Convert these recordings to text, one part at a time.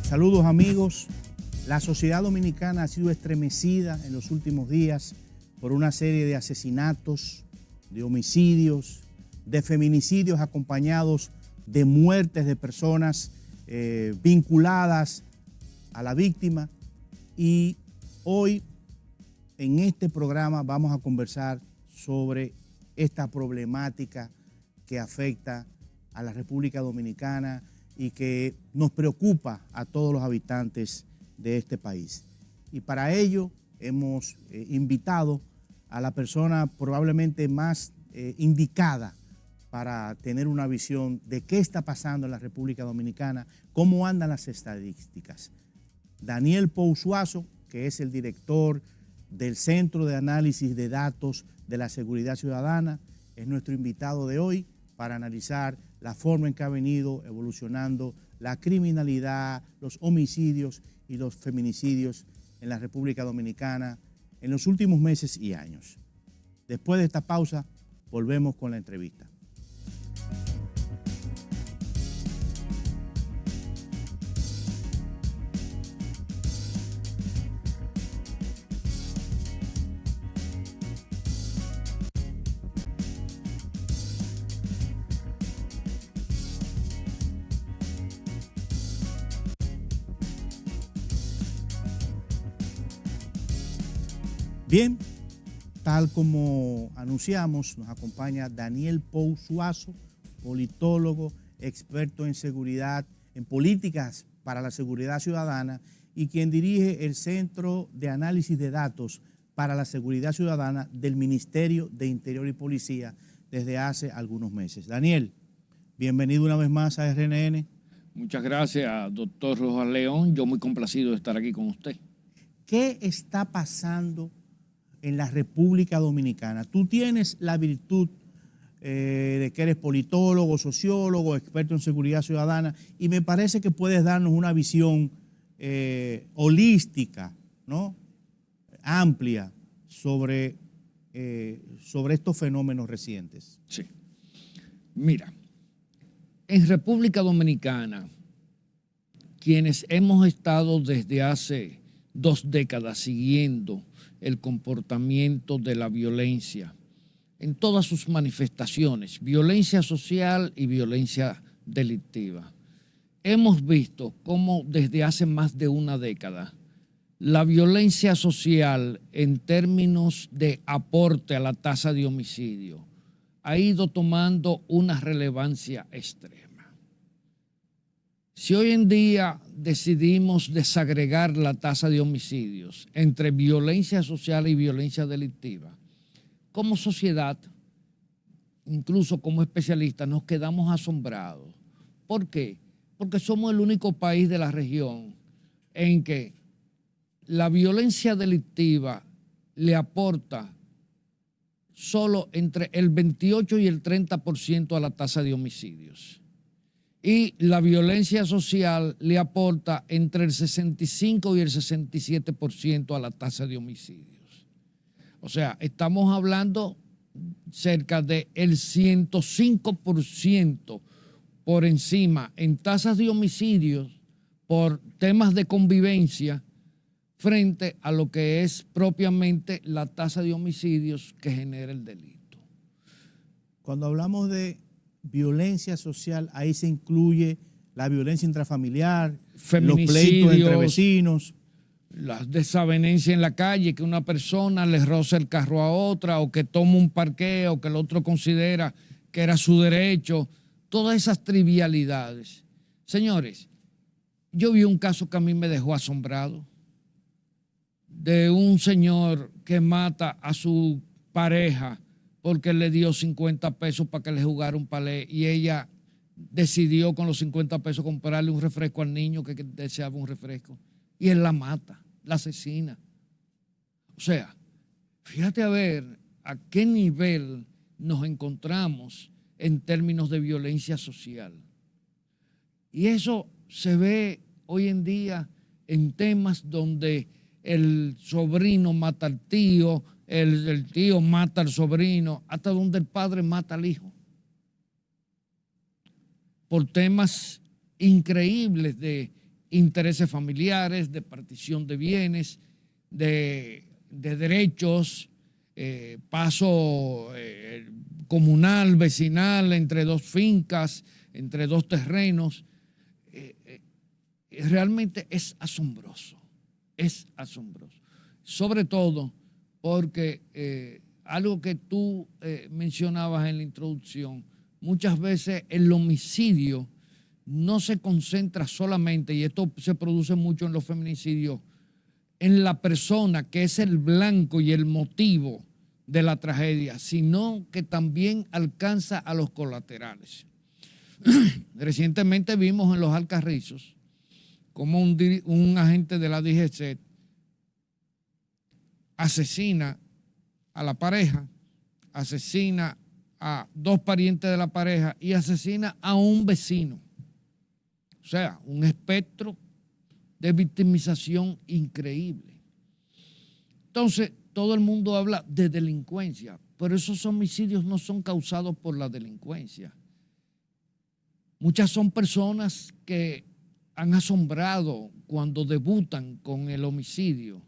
Saludos amigos. La sociedad dominicana ha sido estremecida en los últimos días por una serie de asesinatos, de homicidios, de feminicidios acompañados de muertes de personas vinculadas a la víctima. Y hoy en este programa vamos a conversar sobre esta problemática que afecta a la República Dominicana y que nos preocupa a todos los habitantes de este país. Y para ello hemos invitado a la persona probablemente más indicada para tener una visión de qué está pasando en la República Dominicana, cómo andan las estadísticas. Daniel Pousuaso, que es el director del Centro de Análisis de Datos de la Seguridad Ciudadana, es nuestro invitado de hoy para analizar la forma en que ha venido evolucionando la criminalidad, los homicidios y los feminicidios en la República Dominicana en los últimos meses y años. Después de esta pausa, volvemos con la entrevista. Bien, tal como anunciamos, nos acompaña Daniel Pousuaso, politólogo, experto en seguridad, en políticas para la seguridad ciudadana y quien dirige el Centro de Análisis de Datos para la Seguridad Ciudadana del Ministerio de Interior y Policía desde hace algunos meses. Daniel, bienvenido una vez más a RNN. Muchas gracias, doctor Rojas León. Yo muy complacido de estar aquí con usted. ¿Qué está pasando en la República Dominicana? Tú tienes la virtud de que eres politólogo, sociólogo, experto en seguridad ciudadana, y me parece que puedes darnos una visión holística, ¿no? Amplia sobre estos fenómenos recientes. Sí. Mira, en República Dominicana, quienes hemos estado desde hace 2 décadas siguiendo el comportamiento de la violencia en todas sus manifestaciones, violencia social y violencia delictiva. Hemos visto cómo desde hace más de 1 década la violencia social en términos de aporte a la tasa de homicidio ha ido tomando una relevancia extrema. Si hoy en día decidimos desagregar la tasa de homicidios entre violencia social y violencia delictiva, como sociedad, incluso como especialistas, nos quedamos asombrados. ¿Por qué? Porque somos el único país de la región en que la violencia delictiva le aporta solo entre el 28 y el 30% a la tasa de homicidios. Y la violencia social le aporta entre el 65 y el 67% a la tasa de homicidios. O sea, estamos hablando cerca del 105% por encima en tasas de homicidios por temas de convivencia frente a lo que es propiamente la tasa de homicidios que genera el delito. Cuando hablamos de violencia social, ahí se incluye la violencia intrafamiliar, los pleitos entre vecinos, las desavenencias en la calle, que una persona le roza el carro a otra o que toma un parqueo que el otro considera que era su derecho, todas esas trivialidades. Señores, yo vi un caso que a mí me dejó asombrado, de un señor que mata a su pareja porque le dio 50 pesos para que le jugara un palé y ella decidió con los 50 pesos comprarle un refresco al niño que deseaba un refresco. Y él la mata, la asesina. O sea, fíjate a ver a qué nivel nos encontramos en términos de violencia social. Y eso se ve hoy en día en temas donde el sobrino mata al tío, el tío mata al sobrino, hasta donde el padre mata al hijo. Por temas increíbles de intereses familiares, de partición de bienes, de derechos, paso comunal, vecinal, entre dos fincas, entre dos terrenos. Realmente es asombroso, sobre todo porque algo que tú mencionabas en la introducción, muchas veces el homicidio no se concentra solamente, y esto se produce mucho en los feminicidios, en la persona que es el blanco y el motivo de la tragedia, sino que también alcanza a los colaterales. Recientemente vimos en Los Alcarrizos cómo un agente de la DGC asesina a la pareja, asesina a dos parientes de la pareja y asesina a un vecino. O sea, un espectro de victimización increíble. Entonces, todo el mundo habla de delincuencia, pero esos homicidios no son causados por la delincuencia. Muchas son personas que han asombrado cuando debutan con el homicidio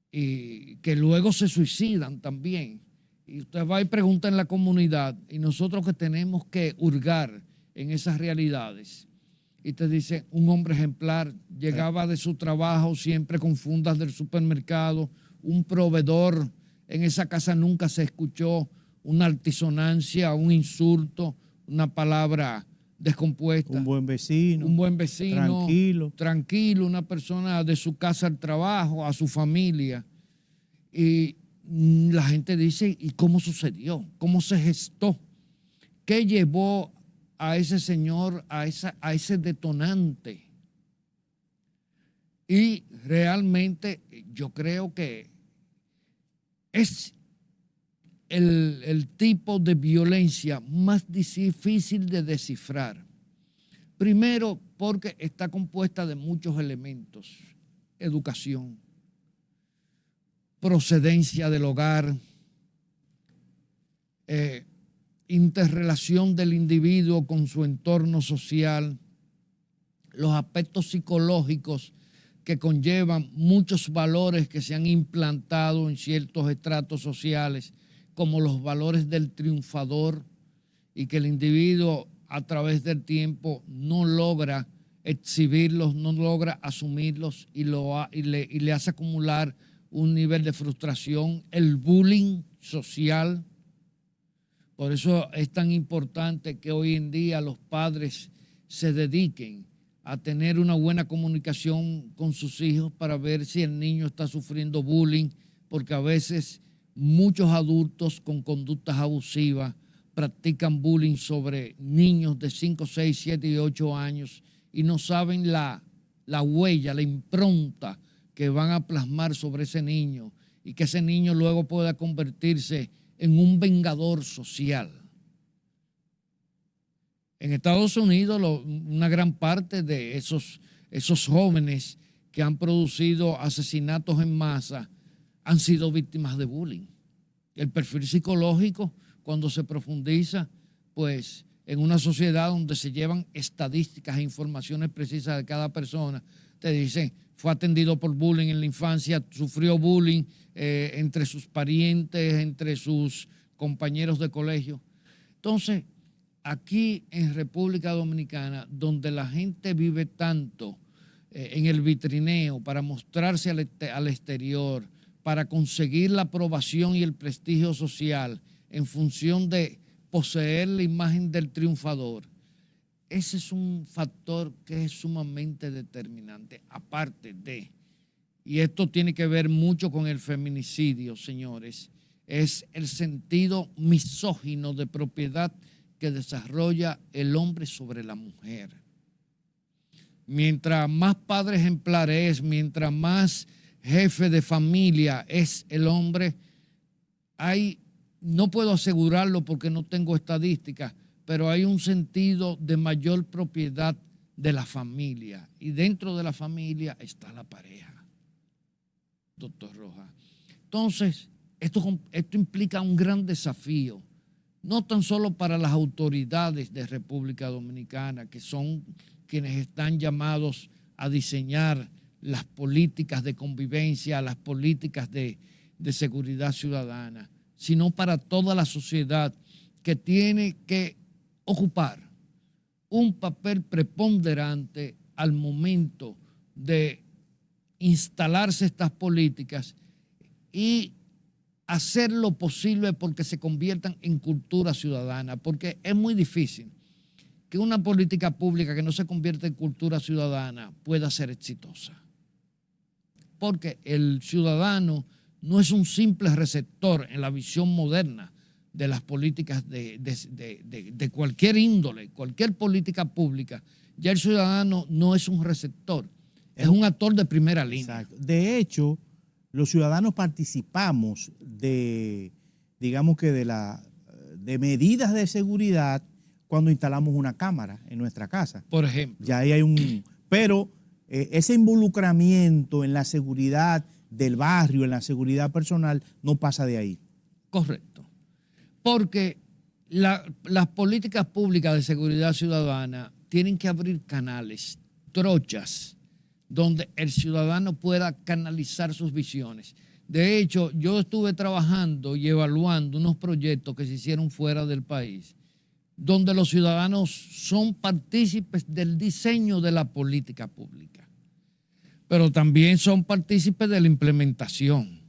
y que luego se suicidan también. Y usted va y pregunta en la comunidad, y nosotros que tenemos que hurgar en esas realidades, y te dice, un hombre ejemplar, llegaba de su trabajo siempre con fundas del supermercado, un proveedor, en esa casa nunca se escuchó una altisonancia, un insulto, una palabra descompuesta. Un buen vecino. Tranquilo, una persona de su casa al trabajo, a su familia. Y la gente dice, ¿y cómo sucedió? ¿Cómo se gestó? ¿Qué llevó a ese señor a ese detonante? Y realmente yo creo que es el tipo de violencia más difícil de descifrar. Primero, porque está compuesta de muchos elementos: educación, procedencia del hogar, interrelación del individuo con su entorno social, los aspectos psicológicos que conllevan muchos valores que se han implantado en ciertos estratos sociales, como los valores del triunfador, y que el individuo a través del tiempo no logra exhibirlos, no logra asumirlos y le hace acumular un nivel de frustración, el bullying social. Por eso es tan importante que hoy en día los padres se dediquen a tener una buena comunicación con sus hijos para ver si el niño está sufriendo bullying, porque a veces muchos adultos con conductas abusivas practican bullying sobre niños de 5, 6, 7 y 8 años y no saben la huella, la impronta que van a plasmar sobre ese niño, y que ese niño luego pueda convertirse en un vengador social. En Estados Unidos, una gran parte de esos jóvenes que han producido asesinatos en masa han sido víctimas de bullying. El perfil psicológico, cuando se profundiza, pues en una sociedad donde se llevan estadísticas e informaciones precisas de cada persona, te dicen, fue atendido por bullying en la infancia, sufrió bullying entre sus parientes, entre sus compañeros de colegio. Entonces, aquí en República Dominicana, donde la gente vive tanto en el vitrineo para mostrarse al exterior, para conseguir la aprobación y el prestigio social en función de poseer la imagen del triunfador, ese es un factor que es sumamente determinante, aparte de, y esto tiene que ver mucho con el feminicidio, señores, es el sentido misógino de propiedad que desarrolla el hombre sobre la mujer. Mientras más padre ejemplar es, mientras más jefe de familia es el hombre, no puedo asegurarlo porque no tengo estadísticas, pero hay un sentido de mayor propiedad de la familia. Y dentro de la familia está la pareja, doctor Rojas. Entonces, esto implica un gran desafío, no tan solo para las autoridades de República Dominicana, que son quienes están llamados a diseñar las políticas de convivencia, las políticas de seguridad ciudadana, sino para toda la sociedad, que tiene que ocupar un papel preponderante al momento de instalarse estas políticas y hacer lo posible porque se conviertan en cultura ciudadana, porque es muy difícil que una política pública que no se convierta en cultura ciudadana pueda ser exitosa. Porque el ciudadano no es un simple receptor en la visión moderna de las políticas de cualquier índole, cualquier política pública. Ya el ciudadano no es un receptor, es un actor de primera línea. Exacto. De hecho, los ciudadanos participamos de medidas de seguridad cuando instalamos una cámara en nuestra casa. Por ejemplo. Ya ahí hay pero ese involucramiento en la seguridad del barrio, en la seguridad personal, no pasa de ahí. Correcto. Porque las políticas públicas de seguridad ciudadana tienen que abrir canales, trochas, donde el ciudadano pueda canalizar sus visiones. De hecho, yo estuve trabajando y evaluando unos proyectos que se hicieron fuera del país, donde los ciudadanos son partícipes del diseño de la política pública, pero también son partícipes de la implementación.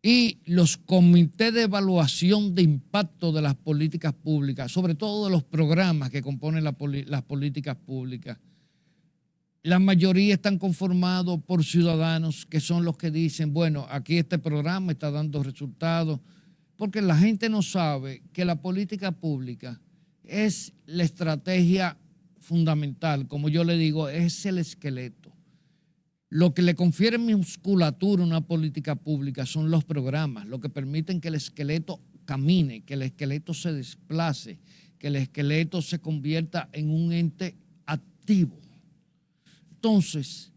Y los comités de evaluación de impacto de las políticas públicas, sobre todo de los programas que componen las políticas públicas, la mayoría están conformados por ciudadanos que son los que dicen, bueno, aquí este programa está dando resultados, porque la gente no sabe que la política pública es la estrategia fundamental, como yo le digo, es el esqueleto. Lo que le confiere musculatura a una política pública son los programas, lo que permiten que el esqueleto camine, que el esqueleto se desplace, que el esqueleto se convierta en un ente activo. Entonces,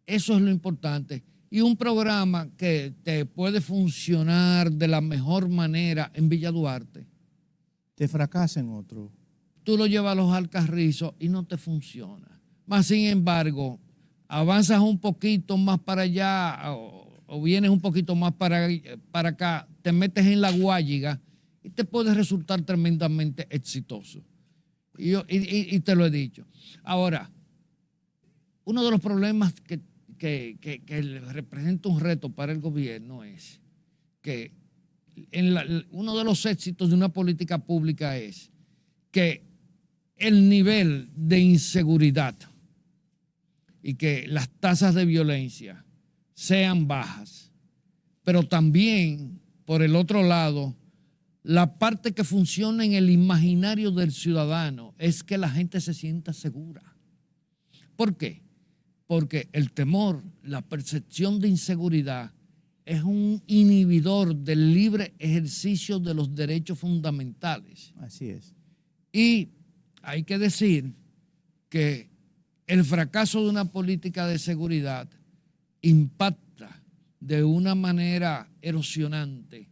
eso es lo importante. Y un programa que te puede funcionar de la mejor manera en Villa Duarte, te fracasa en otro. Tú lo llevas a los Alcarrizos y no te funciona. Más sin embargo, avanzas un poquito más para allá o vienes un poquito más para acá, te metes en la Guayiga y te puede resultar tremendamente exitoso. Y te lo he dicho. Ahora, uno de los problemas que representa un reto para el gobierno es que uno de los éxitos de una política pública es que el nivel de inseguridad y que las tasas de violencia sean bajas, pero también, por el otro lado, la parte que funciona en el imaginario del ciudadano es que la gente se sienta segura. ¿Por qué? Porque el temor, la percepción de inseguridad es un inhibidor del libre ejercicio de los derechos fundamentales. Así es. Y hay que decir que el fracaso de una política de seguridad impacta de una manera erosionante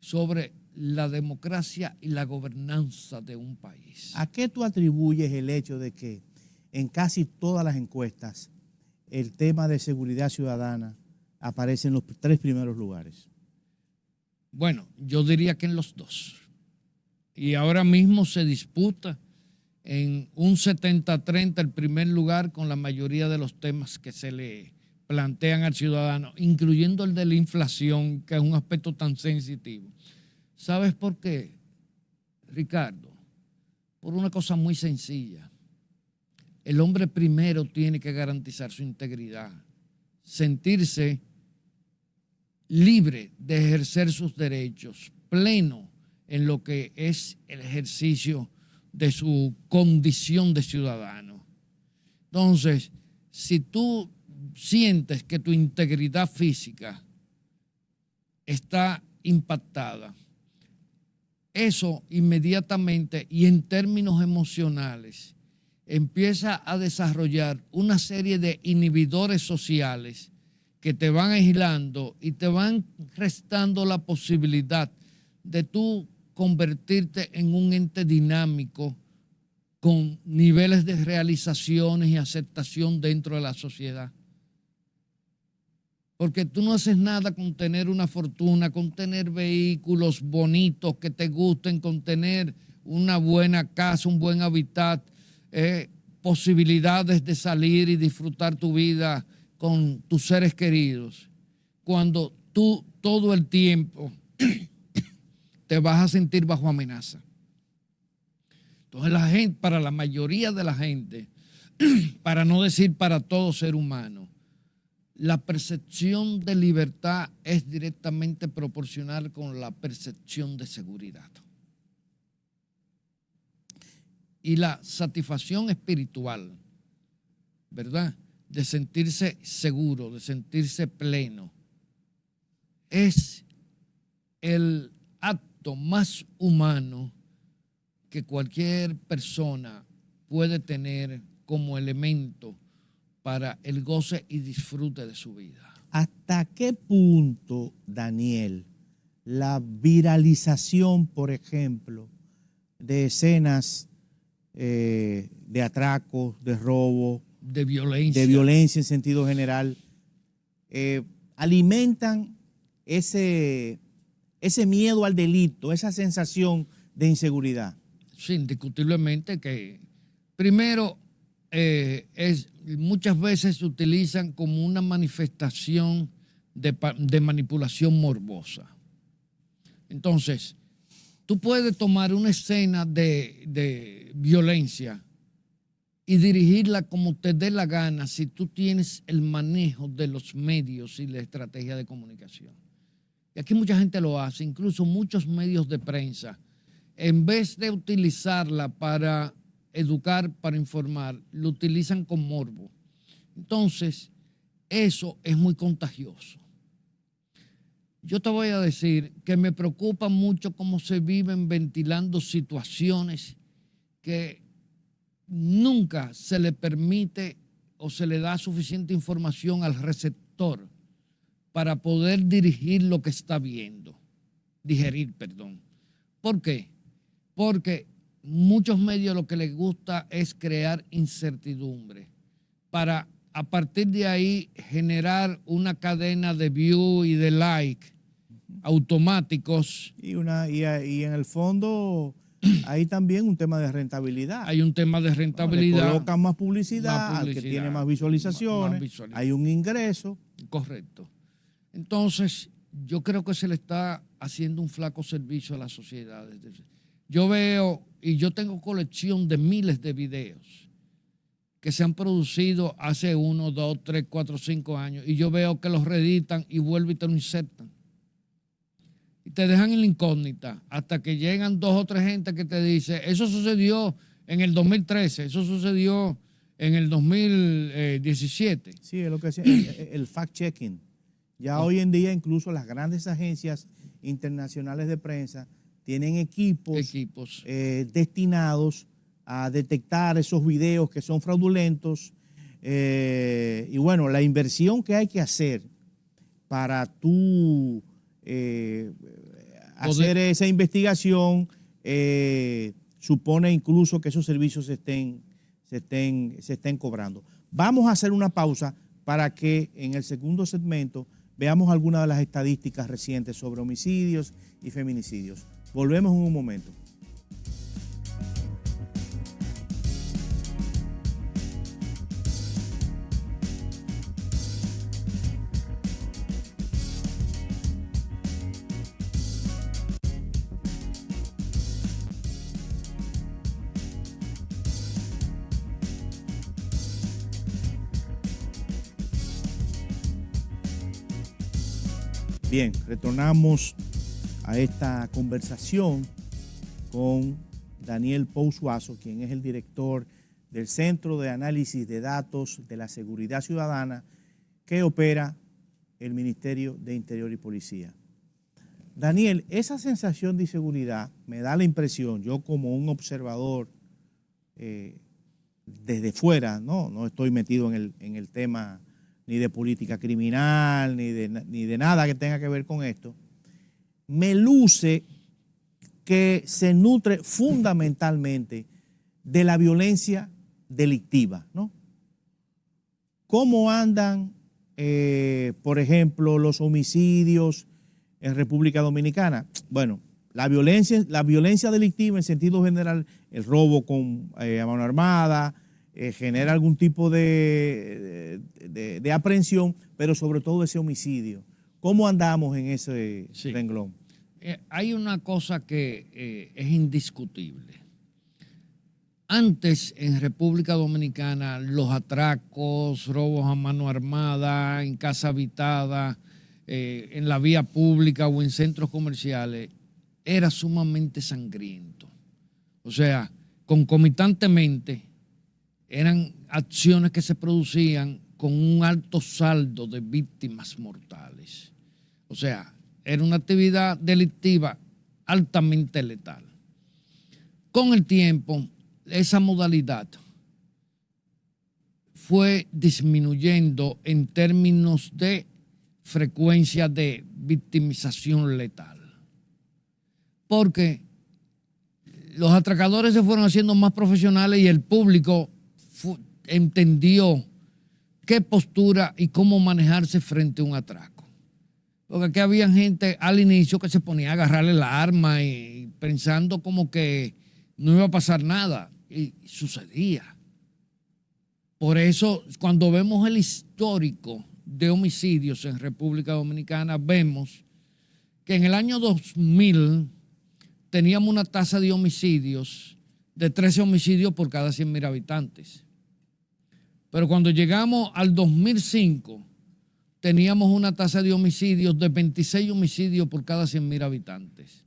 sobre la democracia y la gobernanza de un país. ¿A qué tú atribuyes el hecho de que en casi todas las encuestas el tema de seguridad ciudadana aparece en los 3 primeros lugares? Bueno, yo diría que en los 2. Y ahora mismo se disputa en un 70-30 el primer lugar con la mayoría de los temas que se le plantean al ciudadano, incluyendo el de la inflación, que es un aspecto tan sensitivo. ¿Sabes por qué, Ricardo? Por una cosa muy sencilla. El hombre primero tiene que garantizar su integridad, sentirse libre de ejercer sus derechos, pleno en lo que es el ejercicio de su condición de ciudadano. Entonces, si tú sientes que tu integridad física está impactada, eso inmediatamente y en términos emocionales empieza a desarrollar una serie de inhibidores sociales que te van aislando y te van restando la posibilidad de tú convertirte en un ente dinámico con niveles de realizaciones y aceptación dentro de la sociedad. Porque tú no haces nada con tener una fortuna, con tener vehículos bonitos que te gusten, con tener una buena casa, un buen hábitat, posibilidades de salir y disfrutar tu vida con tus seres queridos. Cuando tú todo el tiempo te vas a sentir bajo amenaza. Entonces la gente, para la mayoría de la gente, para no decir para todo ser humano, la percepción de libertad es directamente proporcional con la percepción de seguridad. Y la satisfacción espiritual, ¿verdad?, de sentirse seguro, de sentirse pleno, es el acto más humano que cualquier persona puede tener como elemento para el goce y disfrute de su vida. ¿Hasta qué punto, Daniel, la viralización, por ejemplo, de escenas de atracos, de robo, de violencia en sentido general, alimentan ese miedo al delito, esa sensación de inseguridad? Sí, indiscutiblemente que primero muchas veces se utilizan como una manifestación de manipulación morbosa. Entonces, tú puedes tomar una escena de violencia y dirigirla como te dé la gana si tú tienes el manejo de los medios y la estrategia de comunicación. Y aquí mucha gente lo hace, incluso muchos medios de prensa, en vez de utilizarla para educar, para informar, lo utilizan con morbo. Entonces, eso es muy contagioso. Yo te voy a decir que me preocupa mucho cómo se viven ventilando situaciones que nunca se le permite o se le da suficiente información al receptor para poder digerir lo que está viendo. ¿Por qué? Porque muchos medios lo que les gusta es crear incertidumbre para a partir de ahí generar una cadena de view y de like automáticos. Y en el fondo hay también un tema de rentabilidad. Hay un tema de rentabilidad. Le colocan más publicidad, al que tiene más visualizaciones, hay un ingreso. Correcto. Entonces, yo creo que se le está haciendo un flaco servicio a la sociedad. Yo veo, y yo tengo colección de miles de videos que se han producido hace 1, 2, 3, 4, 5 años, y yo veo que los reeditan y vuelven y te lo insertan. Y te dejan en la incógnita hasta que llegan 2 o 3 gente que te dice, eso sucedió en el 2013, eso sucedió en el 2017. Sí, es lo que decía, el fact-checking. Ya hoy en día incluso las grandes agencias internacionales de prensa tienen equipos. Destinados a detectar esos videos que son fraudulentos. Y bueno, la inversión que hay que hacer para tú hacer esa investigación supone incluso que esos servicios se estén cobrando. Vamos a hacer una pausa para que en el segundo segmento veamos algunas de las estadísticas recientes sobre homicidios y feminicidios. Volvemos en un momento. Bien, retornamos a esta conversación con Daniel Pousuaso, quien es el director del Centro de Análisis de Datos de la Seguridad Ciudadana que opera el Ministerio de Interior y Policía. Daniel, esa sensación de inseguridad me da la impresión, yo como un observador desde fuera, no estoy metido en el tema ni de política criminal, ni de nada que tenga que ver con esto, me luce que se nutre fundamentalmente de la violencia delictiva, ¿no? ¿Cómo andan, por ejemplo, los homicidios en República Dominicana? Bueno, la violencia delictiva en sentido general, el robo con a mano armada, genera algún tipo de aprehensión, pero sobre todo ese homicidio. ¿Cómo andamos en ese renglón? Hay una cosa que es indiscutible. Antes, en República Dominicana, los atracos, robos a mano armada, en casa habitada, en la vía pública o en centros comerciales, era sumamente sangriento. O sea, concomitantemente, eran acciones que se producían con un alto saldo de víctimas mortales. O sea, era una actividad delictiva altamente letal. Con el tiempo, esa modalidad fue disminuyendo en términos de frecuencia de victimización letal. Porque los atracadores se fueron haciendo más profesionales y el público entendió qué postura y cómo manejarse frente a un atraco. Porque aquí había gente al inicio que se ponía a agarrarle la arma y pensando como que no iba a pasar nada, y sucedía. Por eso, cuando vemos el histórico de homicidios en República Dominicana, vemos que en el año 2000 teníamos una tasa de homicidios de 13 homicidios por cada 100.000 habitantes. Pero cuando llegamos al 2005, teníamos una tasa de homicidios de 26 homicidios por cada 100.000 habitantes,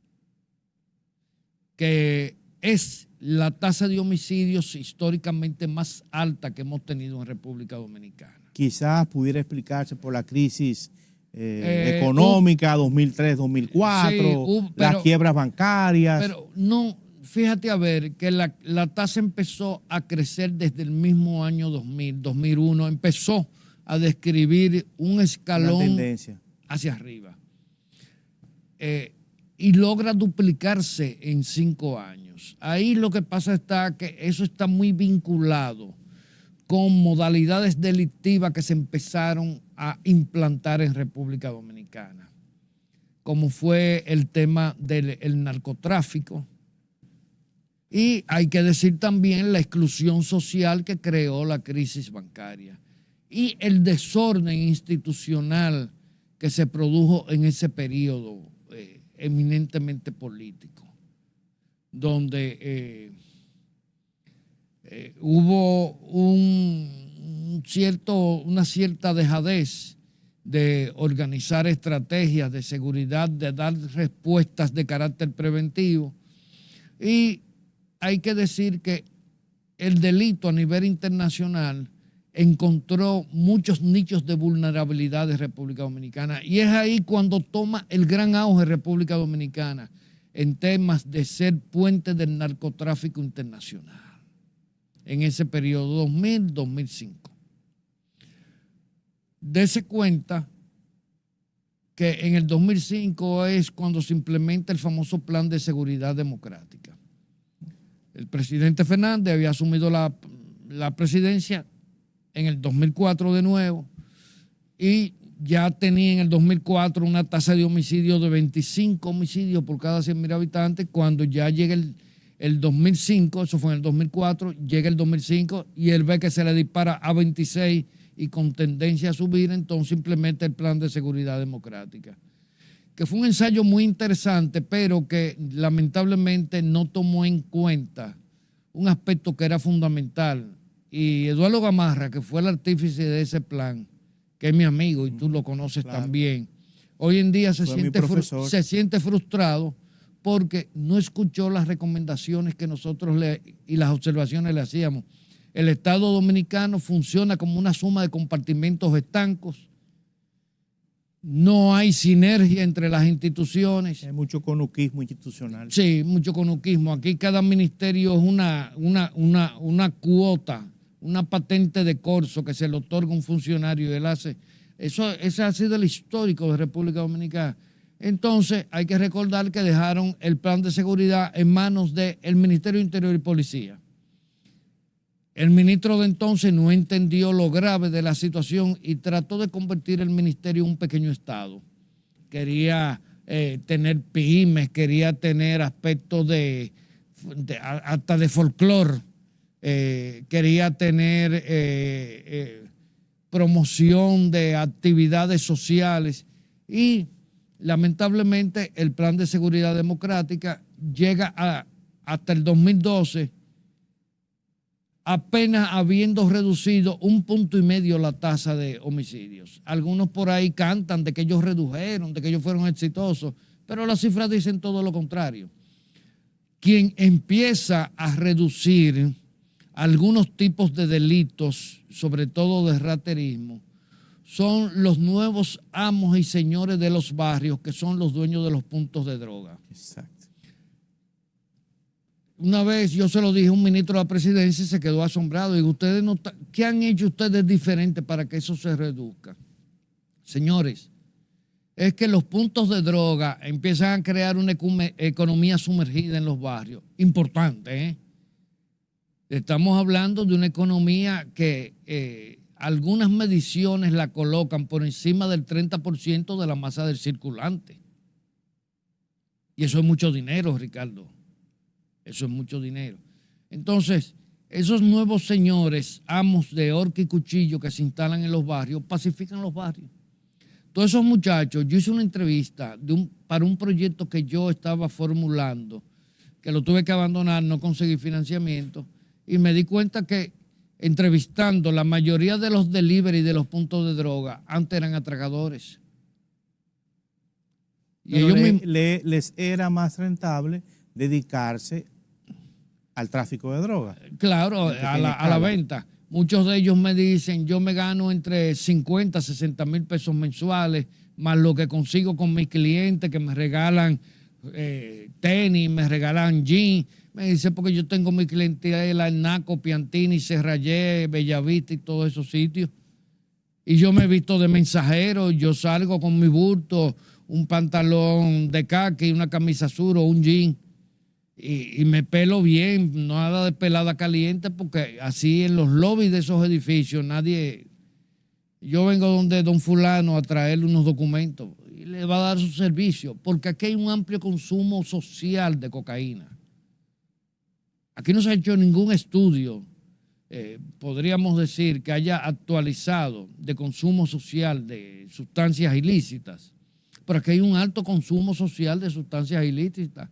que es la tasa de homicidios históricamente más alta que hemos tenido en República Dominicana. Quizás pudiera explicarse por la crisis económica, 2003-2004, las quiebras bancarias. Pero no, fíjate a ver que la tasa empezó a crecer desde el mismo año 2000, 2001, empezó a describir un escalón tendencia hacia arriba. Y logra duplicarse en 5 años. Ahí lo que pasa está que eso está muy vinculado con modalidades delictivas que se empezaron a implantar en República Dominicana, como fue el tema del narcotráfico. Y hay que decir también la exclusión social que creó la crisis bancaria y el desorden institucional que se produjo en ese periodo eminentemente político, donde hubo una cierta dejadez de organizar estrategias de seguridad, de dar respuestas de carácter preventivo. Y hay que decir que el delito a nivel internacional encontró muchos nichos de vulnerabilidad de República Dominicana. Y es ahí cuando toma el gran auge República Dominicana en temas de ser puente del narcotráfico internacional, en ese periodo 2000-2005. Dese cuenta que en el 2005 es cuando se implementa el famoso Plan de Seguridad Democrática. El presidente Fernández había asumido la presidencia en el 2004 de nuevo, y ya tenía en el 2004 una tasa de homicidio de 25 homicidios por cada 100.000 habitantes. Cuando ya llega el 2005, eso fue en el 2004, llega el 2005 y él ve que se le dispara a 26 y con tendencia a subir, entonces implementa el Plan de Seguridad Democrática, que fue un ensayo muy interesante, pero que lamentablemente no tomó en cuenta un aspecto que era fundamental. Y Eduardo Gamarra, que fue el artífice de ese plan, que es mi amigo y tú lo conoces también, hoy en día se siente frustrado porque no escuchó las recomendaciones que nosotros y las observaciones le hacíamos. El Estado dominicano funciona como una suma de compartimentos estancos. No hay sinergia entre las instituciones. Hay mucho conuquismo institucional. Sí, mucho conuquismo. Aquí cada ministerio es una cuota, una patente de corso que se le otorga a un funcionario y él hace. Ese ha sido el histórico de República Dominicana. Entonces, hay que recordar que dejaron el plan de seguridad en manos del Ministerio de Interior y Policía. El ministro de entonces no entendió lo grave de la situación y trató de convertir el ministerio en un pequeño estado. Quería tener pymes, quería tener aspectos hasta de folclore, quería tener promoción de actividades sociales y lamentablemente el Plan de Seguridad Democrática llega hasta el 2012 apenas habiendo reducido 1,5 puntos la tasa de homicidios. Algunos por ahí cantan de que ellos redujeron, de que ellos fueron exitosos, pero las cifras dicen todo lo contrario. Quien empieza a reducir algunos tipos de delitos, sobre todo de raterismo, son los nuevos amos y señores de los barrios, que son los dueños de los puntos de droga. Exacto. Una vez yo se lo dije a un ministro de la presidencia y se quedó asombrado. Digo, ¿ustedes qué han hecho ustedes diferente para que eso se reduzca? Señores, es que los puntos de droga empiezan a crear una economía sumergida en los barrios. Importante, ¿eh? Estamos hablando de una economía que algunas mediciones la colocan por encima del 30% de la masa del circulante. Y eso es mucho dinero, Ricardo. Eso es mucho dinero. Entonces, esos nuevos señores, amos de horca y cuchillo que se instalan en los barrios, pacifican los barrios. Todos esos muchachos, yo hice una entrevista para un proyecto que yo estaba formulando, que lo tuve que abandonar, no conseguí financiamiento, y me di cuenta que entrevistando la mayoría de los delivery de los puntos de droga, antes eran atracadores. Y les era más rentable dedicarse al tráfico de drogas. Claro, a la venta. Muchos de ellos me dicen, yo me gano entre 50 a 60 mil pesos mensuales, más lo que consigo con mis clientes que me regalan tenis, me regalan jeans. Me dice, porque yo tengo mi clientela en Naco, Piantini, Serrayé, Bellavista y todos esos sitios. Y yo me he visto de mensajero, yo salgo con mi bulto, un pantalón de khaki, una camisa azul o un jean. Y me pelo bien, nada de pelada caliente, porque así en los lobbies de esos edificios nadie... Yo vengo donde don fulano a traerle unos documentos y le va a dar su servicio, porque aquí hay un amplio consumo social de cocaína. Aquí no se ha hecho ningún estudio, podríamos decir, que haya actualizado de consumo social de sustancias ilícitas, pero aquí hay un alto consumo social de sustancias ilícitas.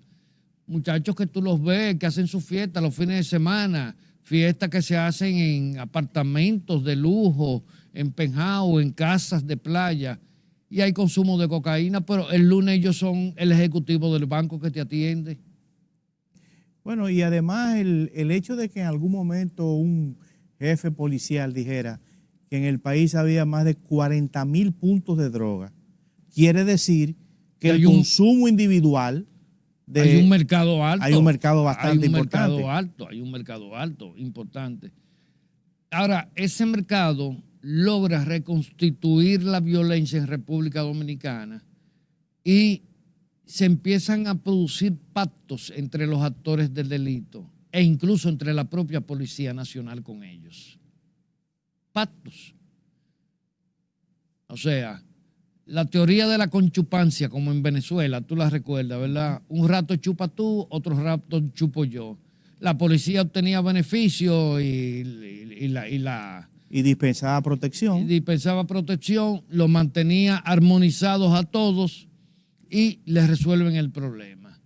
Muchachos que tú los ves, que hacen sus fiestas los fines de semana, fiestas que se hacen en apartamentos de lujo, en penthouse, en casas de playa, y hay consumo de cocaína, pero el lunes ellos son el ejecutivo del banco que te atiende. Bueno, y además el hecho de que en algún momento un jefe policial dijera que en el país había más de 40,000 puntos de droga, quiere decir que el consumo individual... hay un mercado alto. Hay un mercado bastante importante. Hay un mercado alto, importante. Ahora, ese mercado logra reconstituir la violencia en República Dominicana y se empiezan a producir pactos entre los actores del delito e incluso entre la propia Policía Nacional con ellos. Pactos. O sea, la teoría de la conchupancia, como en Venezuela, tú la recuerdas, ¿verdad? Un rato chupa tú, otro rato chupo yo. La policía obtenía beneficios y dispensaba protección. Y dispensaba protección, los mantenía armonizados a todos y les resuelven el problema.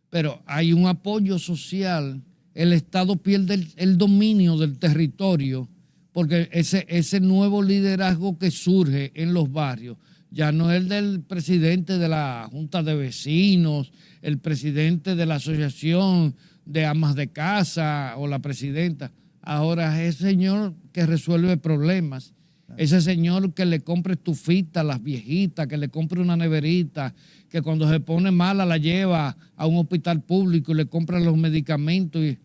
Pero hay un apoyo social, el Estado pierde el dominio del territorio, porque ese nuevo liderazgo que surge en los barrios ya no es el del presidente de la Junta de Vecinos, el presidente de la Asociación de Amas de Casa o la presidenta. Ahora es ese señor que resuelve problemas, ese señor que le compre estufitas a las viejitas, que le compre una neverita, que cuando se pone mala la lleva a un hospital público y le compra los medicamentos. Y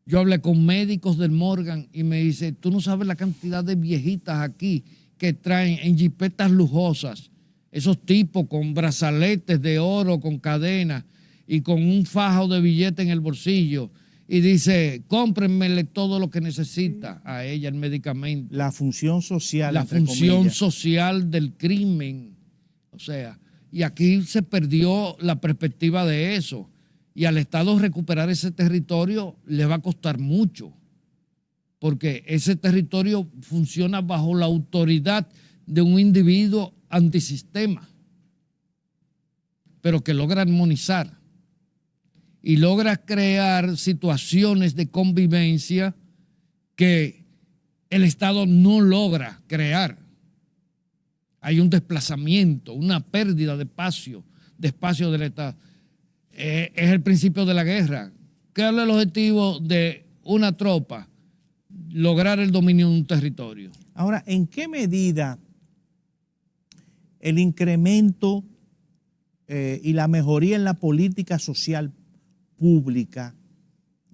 yo hablé con médicos del Morgan y me dice, tú no sabes la cantidad de viejitas aquí que traen en jipetas lujosas, esos tipos con brazaletes de oro, con cadenas y con un fajo de billete en el bolsillo y dice, cómprenmele todo lo que necesita a ella, el medicamento. La función social. La función social del crimen. O sea, y aquí se perdió la perspectiva de eso. Y al Estado recuperar ese territorio le va a costar mucho, porque ese territorio funciona bajo la autoridad de un individuo antisistema, pero que logra armonizar y logra crear situaciones de convivencia que el Estado no logra crear. Hay un desplazamiento, una pérdida de espacio del Estado. Es el principio de la guerra. ¿Qué es el objetivo de una tropa? Lograr el dominio de un territorio. Ahora, ¿en qué medida el incremento y la mejoría en la política social pública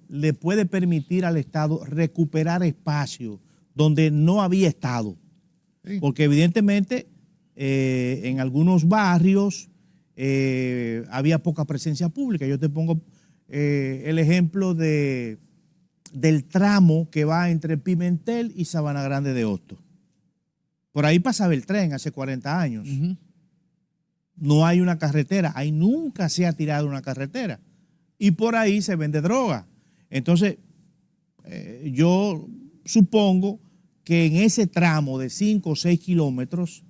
le puede permitir al Estado recuperar espacio donde no había estado? Sí. Porque evidentemente en algunos barrios había poca presencia pública. Yo te pongo el ejemplo del tramo que va entre Pimentel y Sabana Grande de Hostos. Por ahí pasaba el tren hace 40 años. Uh-huh. No hay una carretera, ahí nunca se ha tirado una carretera. Y por ahí se vende droga. Entonces, yo supongo que en ese tramo de 5 o 6 kilómetros,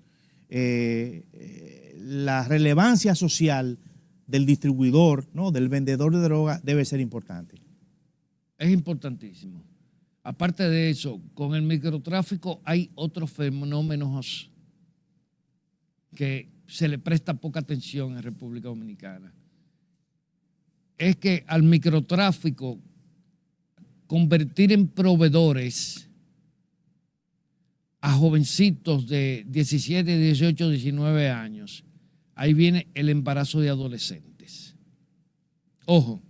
la relevancia social del distribuidor, ¿no?, del vendedor de droga, debe ser importante. Es importantísimo. Aparte de eso, con el microtráfico hay otros fenómenos que se le presta poca atención en República Dominicana. Es que al microtráfico convertir en proveedores a jovencitos de 17, 18, 19 años, ahí viene el embarazo de adolescentes. Ojo,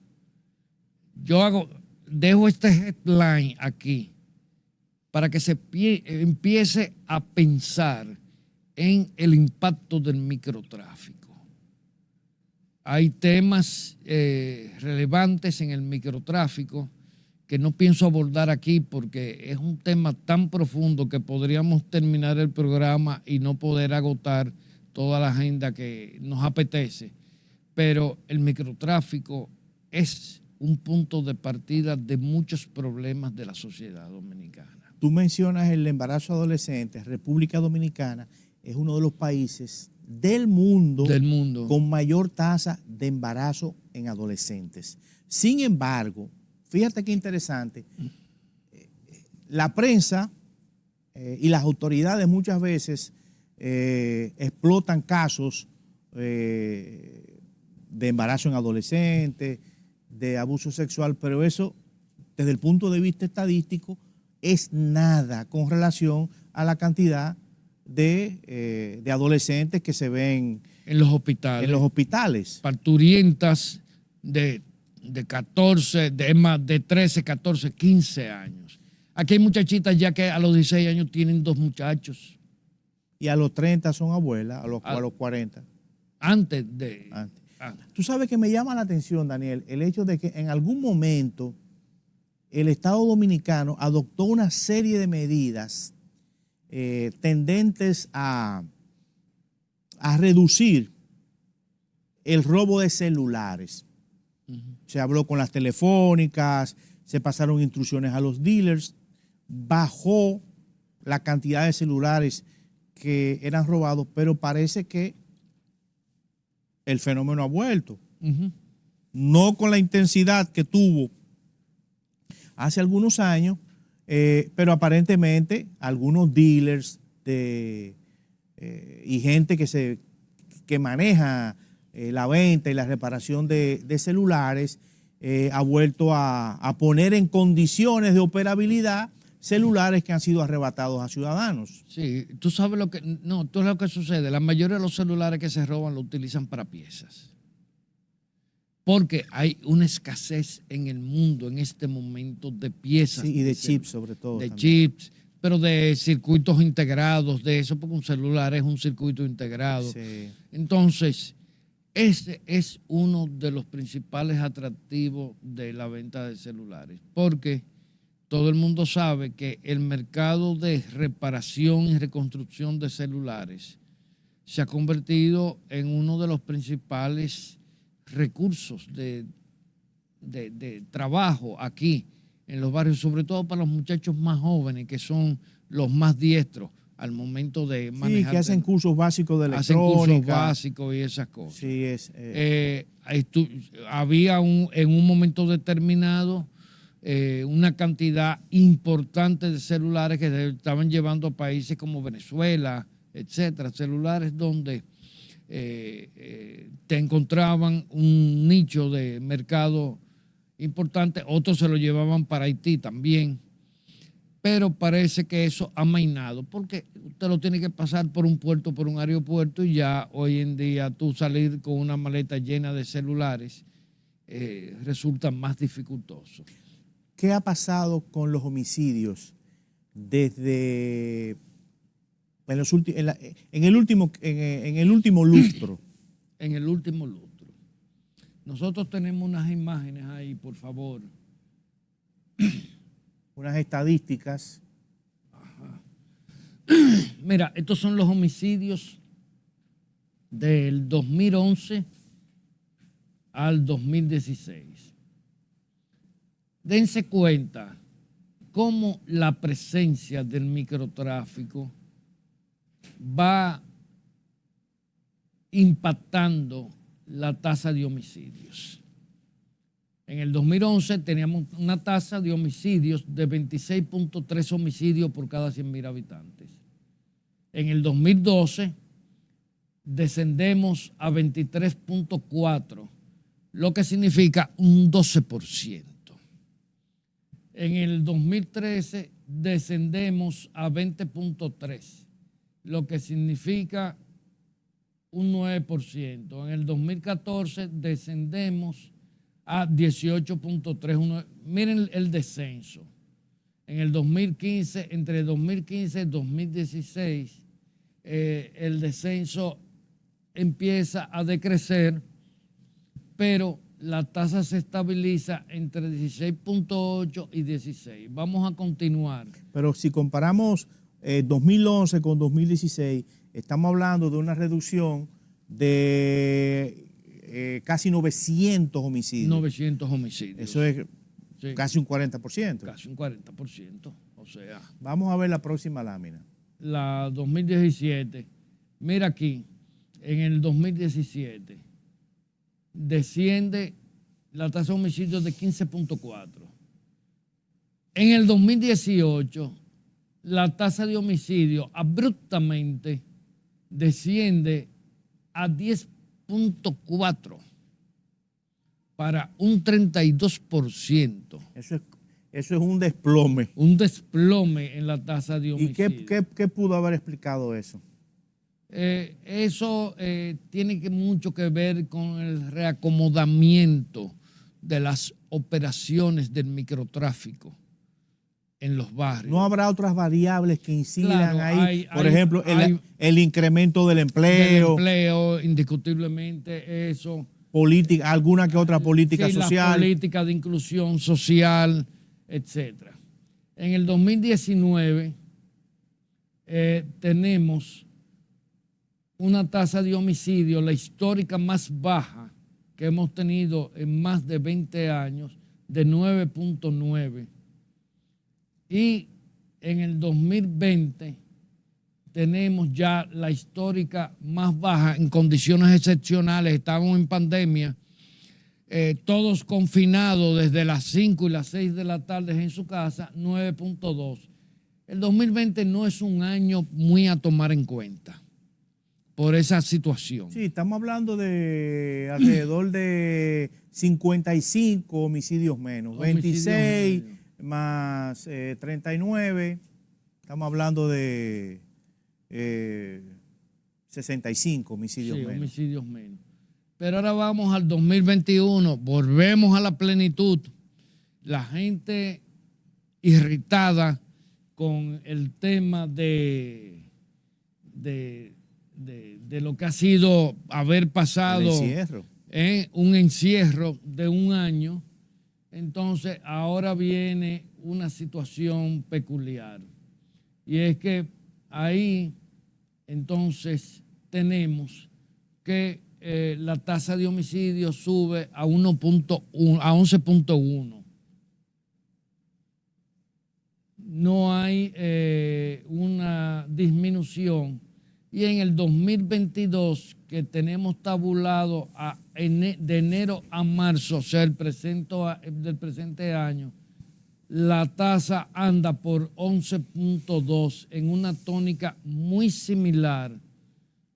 dejo este headline aquí para que se empiece a pensar en el impacto del microtráfico. Hay temas relevantes en el microtráfico que no pienso abordar aquí porque es un tema tan profundo que podríamos terminar el programa y no poder agotar toda la agenda que nos apetece. Pero el microtráfico es un punto de partida de muchos problemas de la sociedad dominicana. Tú mencionas el embarazo adolescente. República Dominicana es uno de los países del mundo con mayor tasa de embarazo en adolescentes. Sin embargo, fíjate qué interesante, la prensa y las autoridades muchas veces explotan casos de embarazo en adolescentes, de abuso sexual, pero eso, desde el punto de vista estadístico, es nada con relación a la cantidad de adolescentes que se ven en los hospitales. Parturientas de 14, de 13, 14, 15 años. Aquí hay muchachitas ya que a los 16 años tienen 2 muchachos. Y a los 30 son abuelas, a los 40. Antes. Tú sabes que me llama la atención, Daniel, el hecho de que en algún momento el Estado Dominicano adoptó una serie de medidas tendentes a reducir el robo de celulares. Uh-huh. Se habló con las telefónicas, se pasaron instrucciones a los dealers, bajó la cantidad de celulares que eran robados, pero parece que el fenómeno ha vuelto. Uh-huh. No con la intensidad que tuvo hace algunos años, pero aparentemente algunos dealers y gente que maneja la venta y la reparación de celulares ha vuelto a poner en condiciones de operabilidad celulares que han sido arrebatados a ciudadanos. Sí, tú sabes lo que sucede. La mayoría de los celulares que se roban lo utilizan para piezas. Porque hay una escasez en el mundo en este momento de piezas. Sí, y de chips sobre todo. De chips, pero de circuitos integrados, de eso, porque un celular es un circuito integrado. Sí. Entonces, Ese es uno de los principales atractivos de la venta de celulares, porque todo el mundo sabe que el mercado de reparación y reconstrucción de celulares se ha convertido en uno de los principales recursos de trabajo aquí en los barrios, sobre todo para los muchachos más jóvenes, que son los más diestros al momento de manejar. Sí, que hacen cursos básicos de electrónica. Hacen cursos básicos y esas cosas. Sí, había en un momento determinado una cantidad importante de celulares que se estaban llevando a países como Venezuela, etcétera, celulares donde te encontraban un nicho de mercado importante, otros se lo llevaban para Haití también, pero parece que eso ha mainado, porque usted lo tiene que pasar por un puerto, por un aeropuerto, y ya hoy en día tú salir con una maleta llena de celulares resulta más dificultoso. ¿Qué ha pasado con los homicidios desde en el último lustro? En el último lustro. Nosotros tenemos unas imágenes ahí, por favor. Unas estadísticas. Ajá. Mira, estos son los homicidios del 2011 al 2016. Dense cuenta cómo la presencia del microtráfico va impactando la tasa de homicidios. En el 2011 teníamos una tasa de homicidios de 26.3 homicidios por cada 100.000 habitantes. En el 2012 descendemos a 23.4, lo que significa un 12%. En el 2013 descendemos a 20.3, lo que significa un 9%. En el 2014 descendemos a 18.3. Miren el descenso. En el 2015, entre 2015 y 2016, el descenso empieza a decrecer, pero la tasa se estabiliza entre 16.8 y 16. Vamos a continuar. Pero si comparamos 2011 con 2016, estamos hablando de una reducción de casi 900 homicidios. 900 homicidios. Eso es casi un 40%. Casi un 40%. O sea. Vamos a ver la próxima lámina. La 2017. Mira aquí, en el 2017 desciende la tasa de homicidios de 15.4. En el 2018, la tasa de homicidio abruptamente desciende a 10.4 para un 32%. Eso es un desplome. Un desplome en la tasa de homicidio. ¿Y qué pudo haber explicado eso? Eso tiene mucho que ver con el reacomodamiento de las operaciones del microtráfico en los barrios. ¿No habrá otras variables que incidan claro, ahí? Por ejemplo, el incremento del empleo. Del empleo, indiscutiblemente eso. Política, alguna que otra política social. La política de inclusión social, etcétera. En el 2019 tenemos una tasa de homicidio, la histórica más baja que hemos tenido en más de 20 años, de 9.9. Y en el 2020 tenemos ya la histórica más baja en condiciones excepcionales. Estamos en pandemia, todos confinados desde las 5 y las 6 de la tarde en su casa, 9.2. El 2020 no es un año muy a tomar en cuenta por esa situación. Sí, estamos hablando de alrededor de 55 homicidios menos, 26 más 39, estamos hablando de 65 homicidios menos. Homicidios menos. Pero ahora vamos al 2021, volvemos a la plenitud. La gente irritada con el tema de de lo que ha sido haber pasado un encierro de un año. Entonces, ahora viene una situación peculiar. Y es que ahí, entonces, tenemos que la tasa de homicidios sube a 11.1. No hay una disminución. Y en el 2022, que tenemos tabulado de enero a marzo, o sea, del presente año, la tasa anda por 11.2 en una tónica muy similar,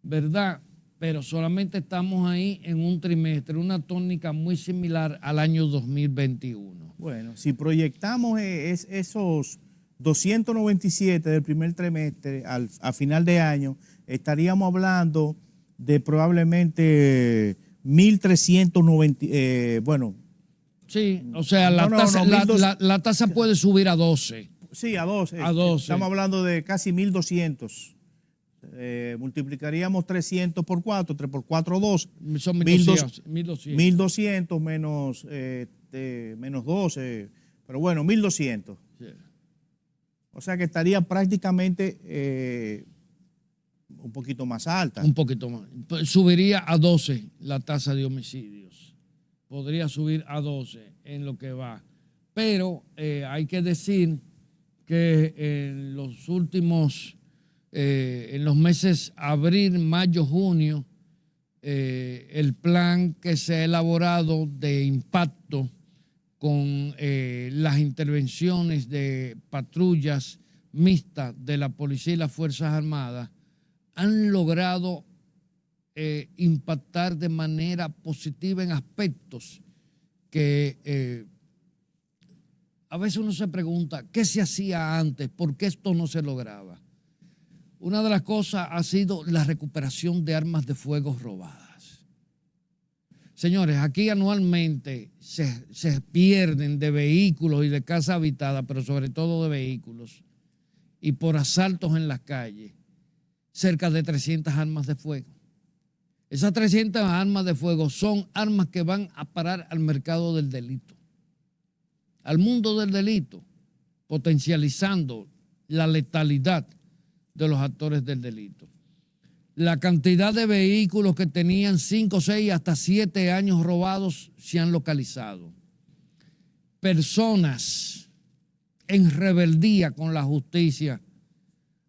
¿verdad? Pero solamente estamos ahí en un trimestre, una tónica muy similar al año 2021. Bueno, si proyectamos esos 297 del primer trimestre a final de año, estaríamos hablando de probablemente 1.390, bueno. Sí, o sea, la tasa puede subir a 12. Sí, a 12. A 12. Estamos hablando de casi 1.200. Multiplicaríamos 300 por 4, 3 por 4, 2. Son 1.200. 1.200 menos 12, pero bueno, 1.200. Sí. O sea que estaría prácticamente un poquito más alta. Un poquito más. Subiría a 12 la tasa de homicidios. Podría subir a 12 en lo que va. Pero hay que decir que en los últimos, en los meses abril, mayo, junio, el plan que se ha elaborado de impacto con las intervenciones de patrullas mixtas de la policía y las Fuerzas Armadas, han logrado impactar de manera positiva en aspectos que a veces uno se pregunta, ¿qué se hacía antes? ¿Por qué esto no se lograba? Una de las cosas ha sido la recuperación de armas de fuego robadas. Señores, aquí anualmente se pierden de vehículos y de casas habitadas, pero sobre todo de vehículos, y por asaltos en las calles, cerca de 300 armas de fuego. Esas 300 armas de fuego son armas que van a parar al mercado del delito, al mundo del delito, potencializando la letalidad de los actores del delito. La cantidad de vehículos que tenían 5, 6, hasta 7 años robados se han localizado. Personas en rebeldía con la justicia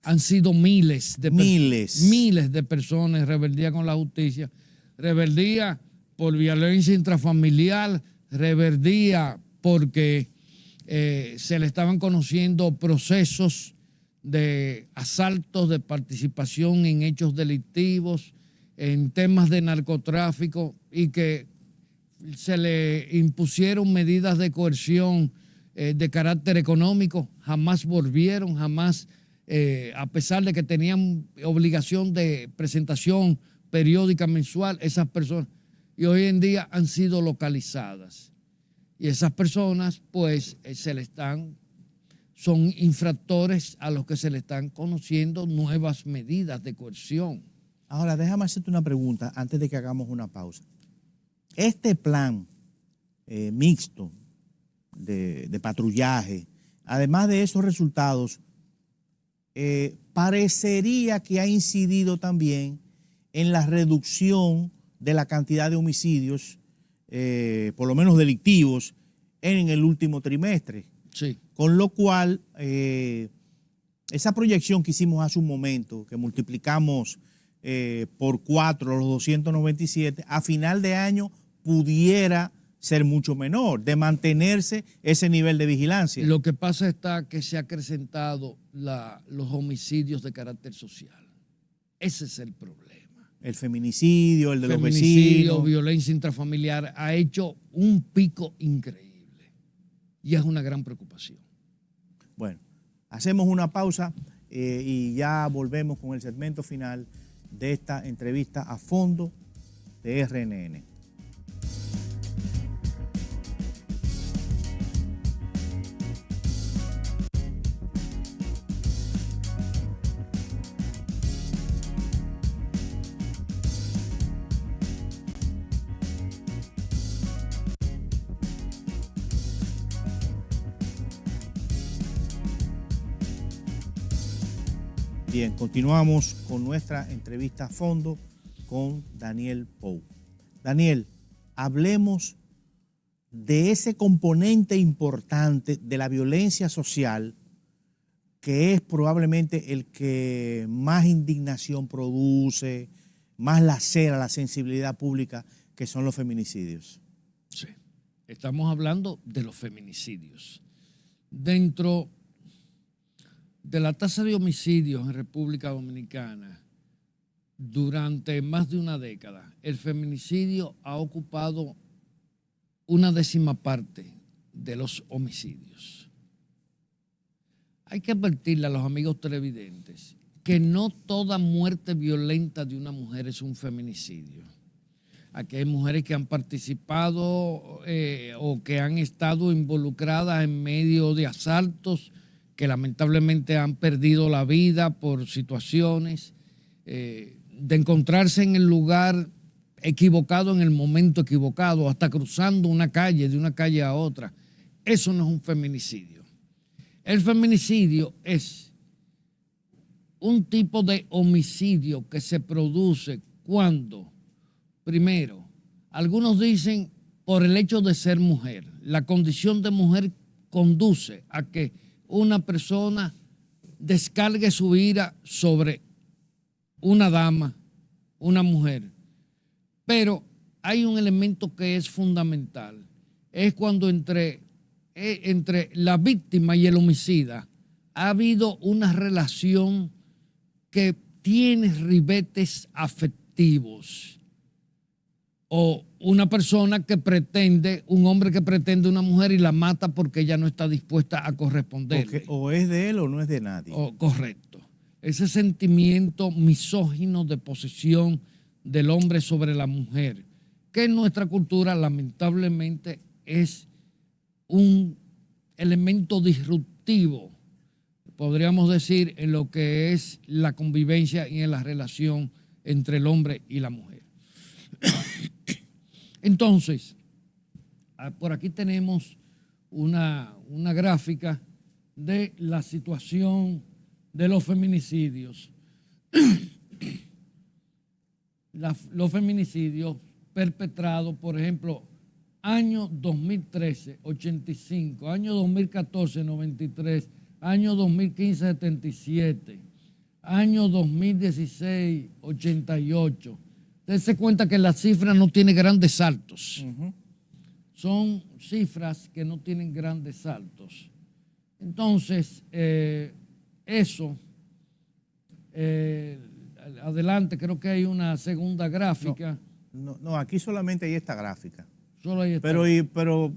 han sido miles de personas en rebeldía con la justicia. Rebeldía por violencia intrafamiliar, rebeldía porque se le estaban conociendo procesos de asaltos, de participación en hechos delictivos, en temas de narcotráfico, y que se le impusieron medidas de coerción de carácter económico. Jamás volvieron, jamás, a pesar de que tenían obligación de presentación periódica mensual, esas personas, y hoy en día han sido localizadas. Y esas personas, pues, son infractores a los que se le están conociendo nuevas medidas de coerción. Ahora, déjame hacerte una pregunta antes de que hagamos una pausa. Este plan mixto de patrullaje, además de esos resultados, parecería que ha incidido también en la reducción de la cantidad de homicidios, por lo menos delictivos, en el último trimestre. Sí. Con lo cual, esa proyección que hicimos hace un momento, que multiplicamos por 4 los 297, a final de año pudiera ser mucho menor, de mantenerse ese nivel de vigilancia. Lo que pasa está que se ha acrecentado los homicidios de carácter social. Ese es el problema. El feminicidio, el de los vecinos. Violencia intrafamiliar, ha hecho un pico increíble. Y es una gran preocupación. Bueno, hacemos una pausa y ya volvemos con el segmento final de esta entrevista a fondo de RNN. Bien, continuamos con nuestra entrevista a fondo con Daniel Pou. Daniel, hablemos de ese componente importante de la violencia social que es probablemente el que más indignación produce, más lacera la sensibilidad pública, que son los feminicidios. Sí, estamos hablando de los feminicidios. Dentro de la tasa de homicidios en República Dominicana, durante más de una década, el feminicidio ha ocupado una décima parte de los homicidios. Hay que advertirle a los amigos televidentes que no toda muerte violenta de una mujer es un feminicidio. Aquí hay mujeres que han participado o que han estado involucradas en medio de asaltos que lamentablemente han perdido la vida por situaciones de encontrarse en el lugar equivocado en el momento equivocado, hasta cruzando una calle de una calle a otra. Eso no es un feminicidio. El feminicidio es un tipo de homicidio que se produce cuando, primero, algunos dicen por el hecho de ser mujer. La condición de mujer conduce a que una persona descargue su ira sobre una dama, una mujer. Pero hay un elemento que es fundamental. Es cuando entre la víctima y el homicida ha habido una relación que tiene ribetes afectivos. O una persona que pretende, un hombre que pretende una mujer y la mata porque ella no está dispuesta a corresponder. O es de él o no es de nadie. Correcto. Ese sentimiento misógino de posesión del hombre sobre la mujer, que en nuestra cultura lamentablemente es un elemento disruptivo, podríamos decir, en lo que es la convivencia y en la relación entre el hombre y la mujer. Entonces, por aquí tenemos una gráfica de la situación de los feminicidios. Los feminicidios perpetrados, por ejemplo, año 2013, 85, año 2014, 93, año 2015, 77, año 2016, 88. Dense cuenta que la cifra no tiene grandes saltos. Son cifras que no tienen grandes saltos. Entonces, adelante, creo que hay una segunda gráfica. No, aquí solamente hay esta gráfica. Solo hay esta. Pero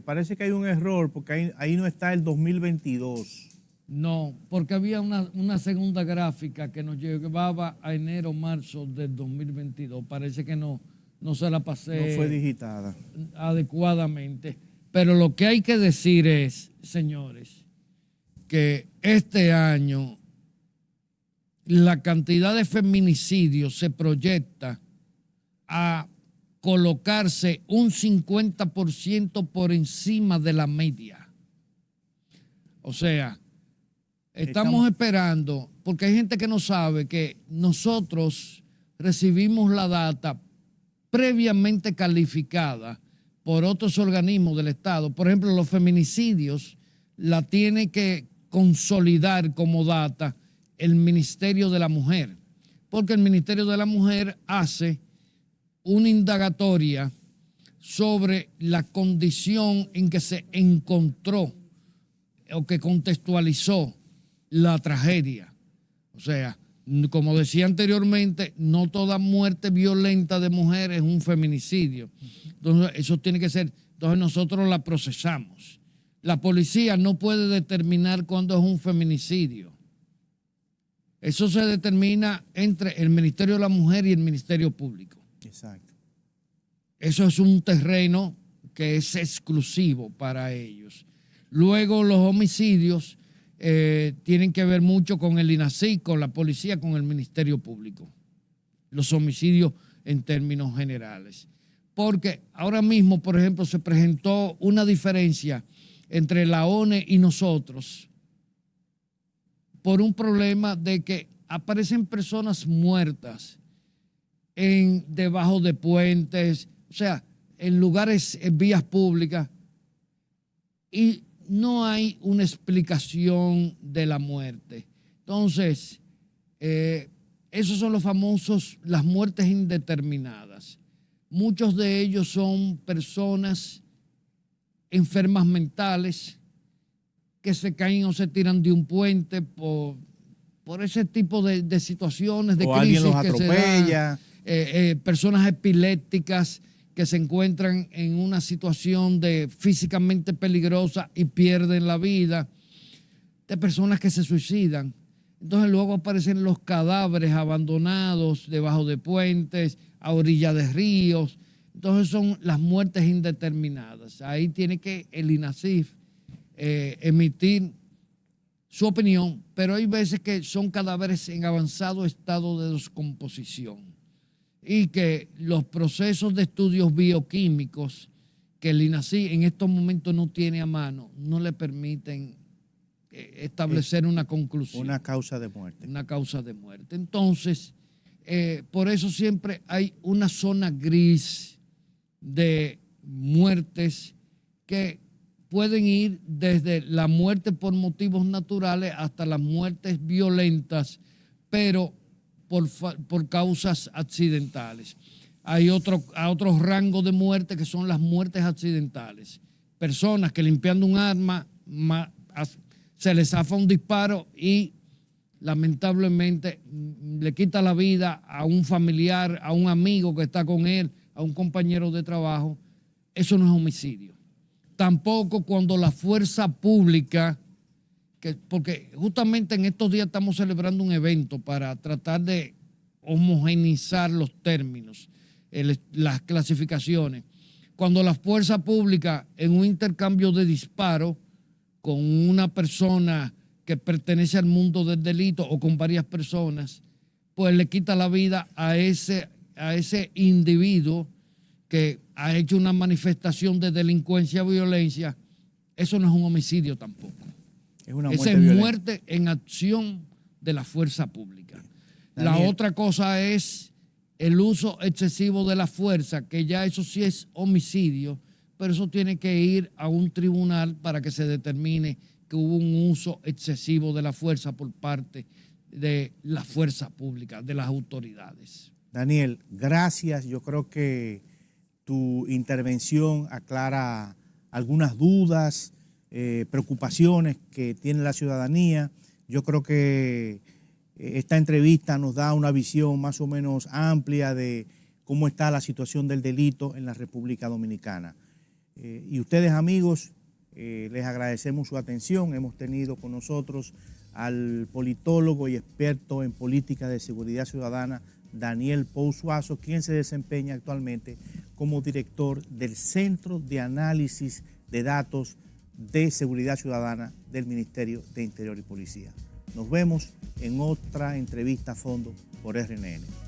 parece que hay un error porque ahí no está el 2022. No, porque había una segunda gráfica que nos llevaba a enero, marzo del 2022. Parece que no se la pasé. No fue digitada adecuadamente. Pero lo que hay que decir es, señores, que este año la cantidad de feminicidios se proyecta a colocarse un 50% por encima de la media. O sea, estamos esperando, porque hay gente que no sabe que nosotros recibimos la data previamente calificada por otros organismos del Estado. Por ejemplo, los feminicidios la tiene que consolidar como data el Ministerio de la Mujer, porque el Ministerio de la Mujer hace una indagatoria sobre la condición en que se encontró o que contextualizó la tragedia. O sea, como decía anteriormente, no toda muerte violenta de mujer es un feminicidio. Entonces, eso tiene que ser, entonces nosotros la procesamos. La policía no puede determinar cuándo es un feminicidio. Eso se determina entre el Ministerio de la Mujer y el Ministerio Público. Exacto. Eso es un terreno que es exclusivo para ellos. Luego los homicidios tienen que ver mucho con el INACIC, con la policía, con el Ministerio Público. Los homicidios en términos generales. Porque ahora mismo, por ejemplo, se presentó una diferencia entre la ONE y nosotros por un problema de que aparecen personas muertas debajo de puentes, o sea, en lugares, en vías públicas, y no hay una explicación de la muerte. Entonces, esos son las muertes indeterminadas. Muchos de ellos son personas enfermas mentales que se caen o se tiran de un puente por ese tipo de situaciones, de o crisis alguien los que atropella. se dan, personas epilépticas que se encuentran en una situación físicamente peligrosa y pierden la vida, de personas que se suicidan. Entonces luego aparecen los cadáveres abandonados debajo de puentes, a orillas de ríos. Entonces son las muertes indeterminadas. Ahí tiene que el INASIF emitir su opinión, pero hay veces que son cadáveres en avanzado estado de descomposición y que los procesos de estudios bioquímicos que el INASIF en estos momentos no tiene a mano, no le permiten establecer una conclusión. Una causa de muerte. Una causa de muerte. Entonces, por eso siempre hay una zona gris de muertes que pueden ir desde la muerte por motivos naturales hasta las muertes violentas, pero por causas accidentales. Hay otro rango de muerte que son las muertes accidentales. Personas que limpiando un arma se les zafa un disparo y lamentablemente le quita la vida a un familiar, a un amigo que está con él, a un compañero de trabajo. Eso no es homicidio. Tampoco cuando la fuerza pública, porque justamente en estos días estamos celebrando un evento para tratar de homogeneizar los términos, las clasificaciones. Cuando la fuerza pública en un intercambio de disparos con una persona que pertenece al mundo del delito o con varias personas, pues le quita la vida a ese individuo que ha hecho una manifestación de delincuencia o violencia. Eso no es un homicidio tampoco. Es una muerte Esa es violenta. muerte en acción de la fuerza pública. Daniel. La otra cosa es el uso excesivo de la fuerza, que ya eso sí es homicidio, pero eso tiene que ir a un tribunal para que se determine que hubo un uso excesivo de la fuerza por parte de la fuerza pública, de las autoridades. Daniel, gracias. Yo creo que tu intervención aclara algunas dudas, preocupaciones que tiene la ciudadanía. Yo creo que esta entrevista nos da una visión más o menos amplia de cómo está la situación del delito en la República Dominicana. Y ustedes, amigos, les agradecemos su atención. Hemos tenido con nosotros al politólogo y experto en política de seguridad ciudadana, Daniel Pou Suazo, quien se desempeña actualmente como director del Centro de Análisis de Datos de Seguridad Ciudadana del Ministerio de Interior y Policía. Nos vemos en otra entrevista a fondo por RNN.